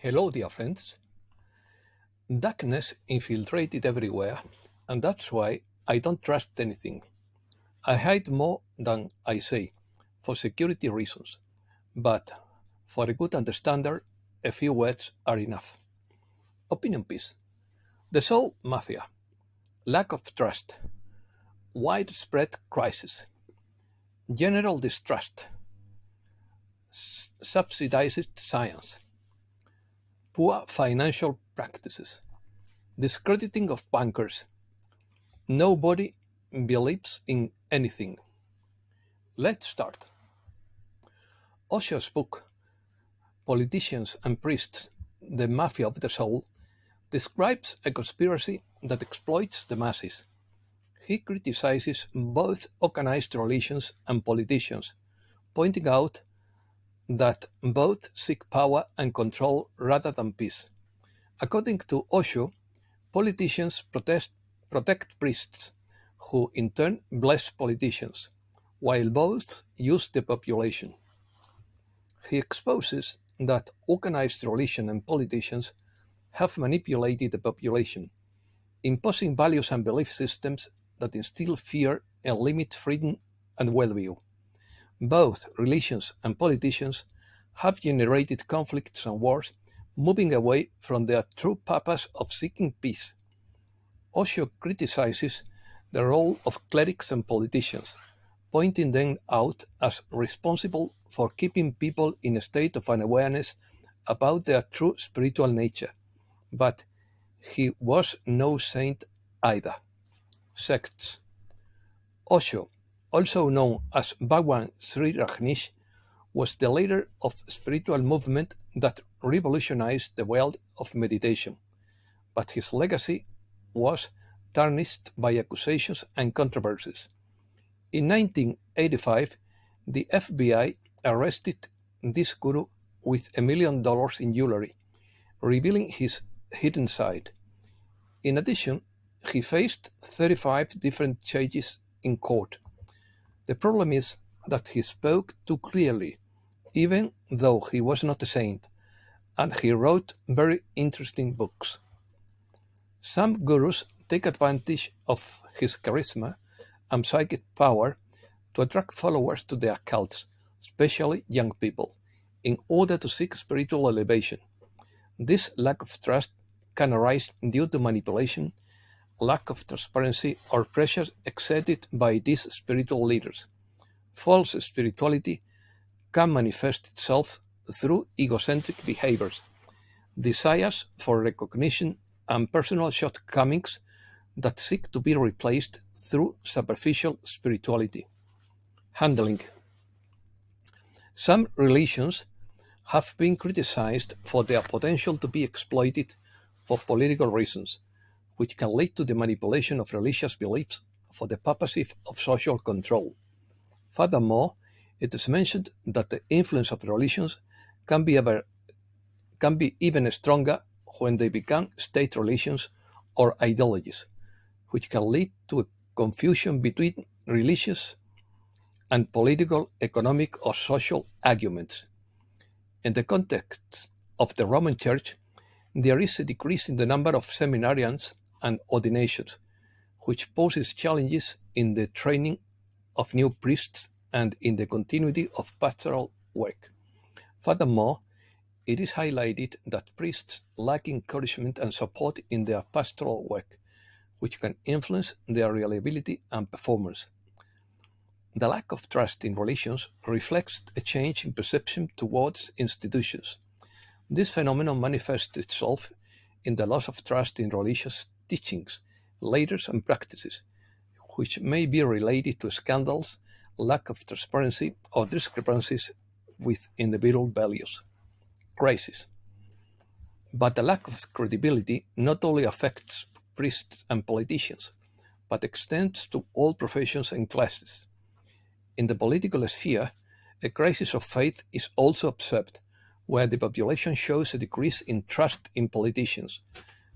Hello, dear friends. Darkness infiltrated everywhere, and that's why I don't trust anything. I hide more than I say, for security reasons, but for a good understander, a few words are enough. Opinion piece. The Soul Mafia. Lack of trust. Widespread crisis. General distrust. Subsidized science. Poor financial practices. Discrediting of bankers. Nobody believes in anything. Let's start. Osho's book, Politicians and Priests, The Mafia of the Soul, describes a conspiracy that exploits the masses. He criticizes both organized religions and politicians, pointing out that both seek power and control rather than peace. According to Osho, politicians protect priests, who in turn bless politicians, while both use the population. He exposes that organized religion and politicians have manipulated the population, imposing values and belief systems that instill fear and limit freedom and well-being. Both religions and politicians have generated conflicts and wars, moving away from their true purpose of seeking peace. Osho criticizes the role of clerics and politicians, pointing them out as responsible for keeping people in a state of unawareness about their true spiritual nature. But he was no saint either. Sects. Osho, also known as Bhagwan Sri Rajneesh, was the leader of a spiritual movement that revolutionized the world of meditation, but his legacy was tarnished by accusations and controversies. In 1985, the FBI arrested this guru with $1 million in jewelry, revealing his hidden side. In addition, he faced 35 different charges in court. The problem is that he spoke too clearly, even though he was not a saint, and he wrote very interesting books. Some gurus take advantage of his charisma and psychic power to attract followers to their cults, especially young people, in order to seek spiritual elevation. This lack of trust can arise due to manipulation, lack of transparency, or pressure exerted by these spiritual leaders. False spirituality can manifest itself through egocentric behaviors, desires for recognition, and personal shortcomings that seek to be replaced through superficial spirituality. Handling. Some religions have been criticized for their potential to be exploited for political reasons, which can lead to the manipulation of religious beliefs for the purpose of social control. Furthermore, it is mentioned that the influence of religions can be, can be even stronger when they become state religions or ideologies, which can lead to a confusion between religious and political, economic, or social arguments. In the context of the Roman Church, there is a decrease in the number of seminarians and ordinations, which poses challenges in the training of new priests and in the continuity of pastoral work. Furthermore, it is highlighted that priests lack encouragement and support in their pastoral work, which can influence their reliability and performance. The lack of trust in religions reflects a change in perception towards institutions. This phenomenon manifests itself in the loss of trust in religious teachings, leaders, and practices, which may be related to scandals, lack of transparency, or discrepancies with individual values. Crisis. But the lack of credibility not only affects priests and politicians, but extends to all professions and classes. In the political sphere, a crisis of faith is also observed, where the population shows a decrease in trust in politicians,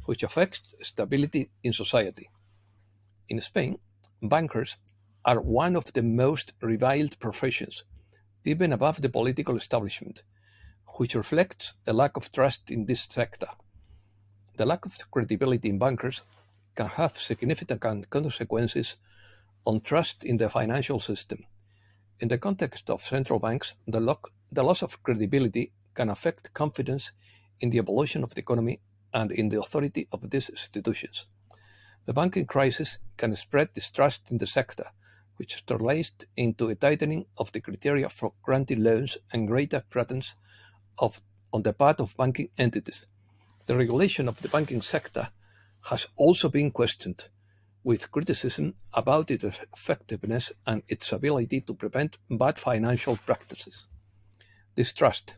which affects stability in society. In Spain, bankers are one of the most reviled professions, even above the political establishment, which reflects a lack of trust in this sector. The lack of credibility in bankers can have significant consequences on trust in the financial system. In the context of central banks, the loss of credibility can affect confidence in the evolution of the economy and in the authority of these institutions. The banking crisis can spread distrust in the sector, which translates into a tightening of the criteria for granting loans and greater presence on the part of banking entities. The regulation of the banking sector has also been questioned, with criticism about its effectiveness and its ability to prevent bad financial practices. Distrust.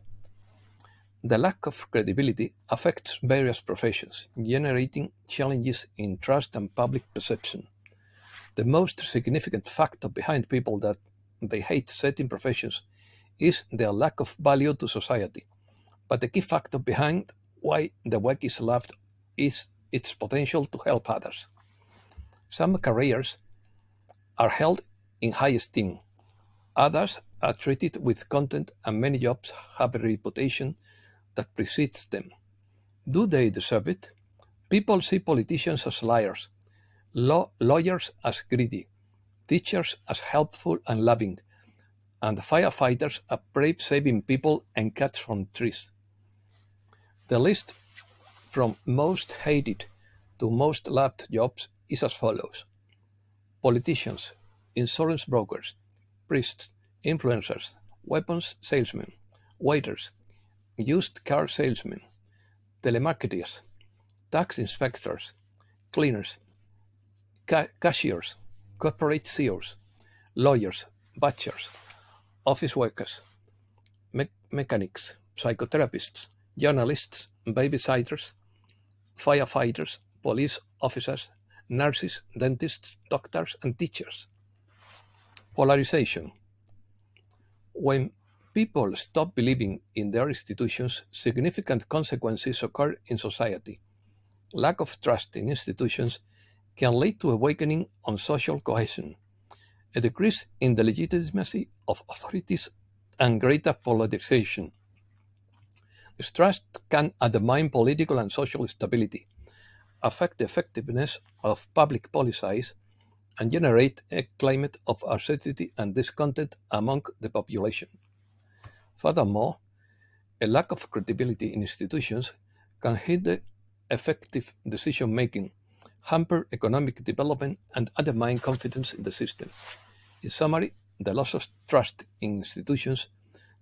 The lack of credibility affects various professions, generating challenges in trust and public perception. The most significant factor behind people that they hate certain professions is their lack of value to society. But the key factor behind why the work is loved is its potential to help others. Some careers are held in high esteem, others are treated with contempt, and many jobs have a reputation that precedes them. Do they deserve it? People see politicians as liars, lawyers as greedy, teachers as helpful and loving, and firefighters as brave saving people and cats from trees. The list from most hated to most loved jobs is as follows: politicians, insurance brokers, priests, influencers, weapons salesmen, waiters, used car salesmen, telemarketers, tax inspectors, cleaners, cashiers, corporate CEOs, lawyers, butchers, office workers, mechanics, psychotherapists, journalists, babysitters, firefighters, police officers, nurses, dentists, doctors, and teachers. Polarization. When people stop believing in their institutions, significant consequences occur in society. Lack of trust in institutions can lead to a weakening on social cohesion, a decrease in the legitimacy of authorities, and greater polarization. Distrust can undermine political and social stability, affect the effectiveness of public policies, and generate a climate of uncertainty and discontent among the population. Furthermore, a lack of credibility in institutions can hinder effective decision making, hamper economic development, and undermine confidence in the system. In summary, the loss of trust in institutions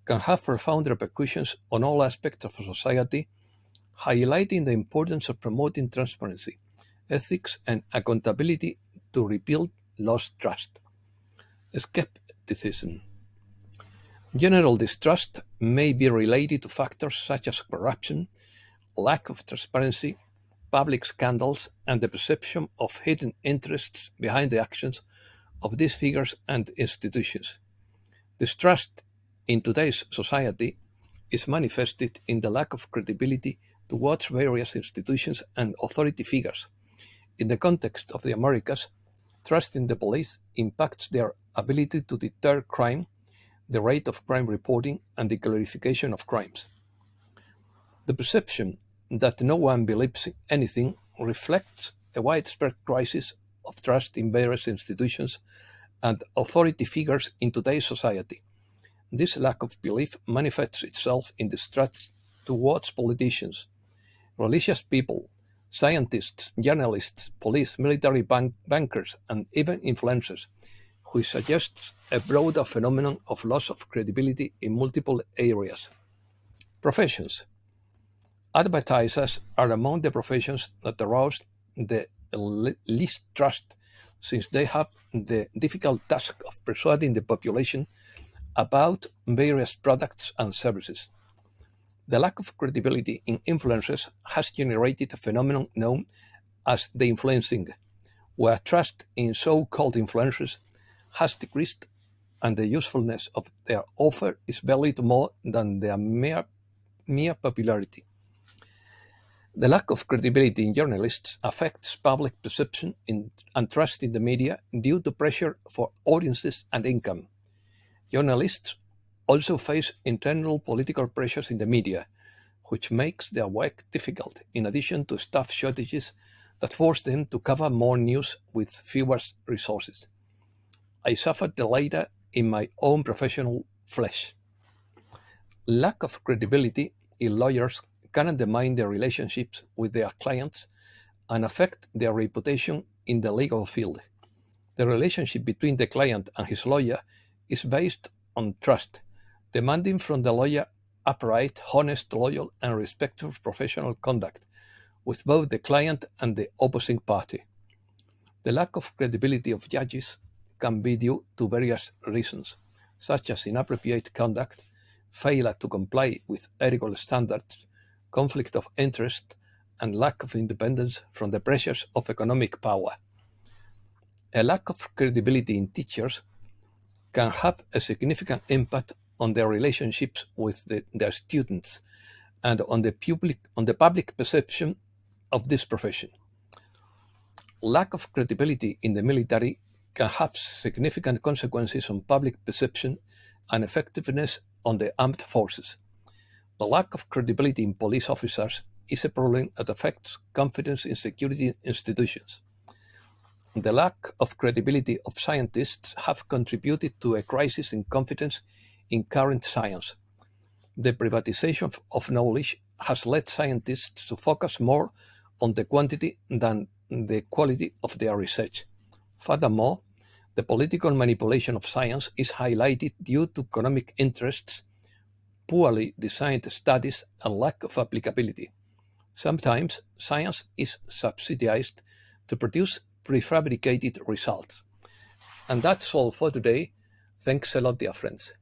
can have profound repercussions on all aspects of society, highlighting the importance of promoting transparency, ethics, and accountability to rebuild lost trust. Skepticism. General distrust may be related to factors such as corruption, lack of transparency, public scandals, and the perception of hidden interests behind the actions of these figures and institutions. Distrust in today's society is manifested in the lack of credibility towards various institutions and authority figures. In the context of the Americas, trust in the police impacts their ability to deter crime, the rate of crime reporting, and the clarification of crimes. The perception that no one believes anything reflects a widespread crisis of trust in various institutions and authority figures in today's society. This lack of belief manifests itself in distrust towards politicians, religious people, scientists, journalists, police, military bankers, and even influencers, which suggests a broader phenomenon of loss of credibility in multiple areas. Professions. Advertisers are among the professions that arouse the least trust, since they have the difficult task of persuading the population about various products and services. The lack of credibility in influencers has generated a phenomenon known as the influencing, where trust in so-called influencers has decreased and the usefulness of their offer is valued more than their mere popularity. The lack of credibility in journalists affects public perception and trust in the media due to pressure for audiences and income. Journalists also face internal political pressures in the media, which makes their work difficult, in addition to staff shortages that force them to cover more news with fewer resources. I suffered the latter in my own professional flesh. Lack of credibility in lawyers can undermine their relationships with their clients and affect their reputation in the legal field. The relationship between the client and his lawyer is based on trust, demanding from the lawyer upright, honest, loyal, and respectful professional conduct with both the client and the opposing party. The lack of credibility of judges can be due to various reasons, such as inappropriate conduct, failure to comply with ethical standards, conflict of interest, and lack of independence from the pressures of economic power. A lack of credibility in teachers can have a significant impact on their relationships with their students and on the public perception of this profession. Lack of credibility in the military can have significant consequences on public perception and effectiveness on the armed forces. The lack of credibility in police officers is a problem that affects confidence in security institutions. The lack of credibility of scientists have contributed to a crisis in confidence in current science. The privatization of knowledge has led scientists to focus more on the quantity than the quality of their research. Furthermore, the political manipulation of science is highlighted due to economic interests, poorly designed studies, and lack of applicability. Sometimes science is subsidized to produce prefabricated results. And that's all for today. Thanks a lot, dear friends.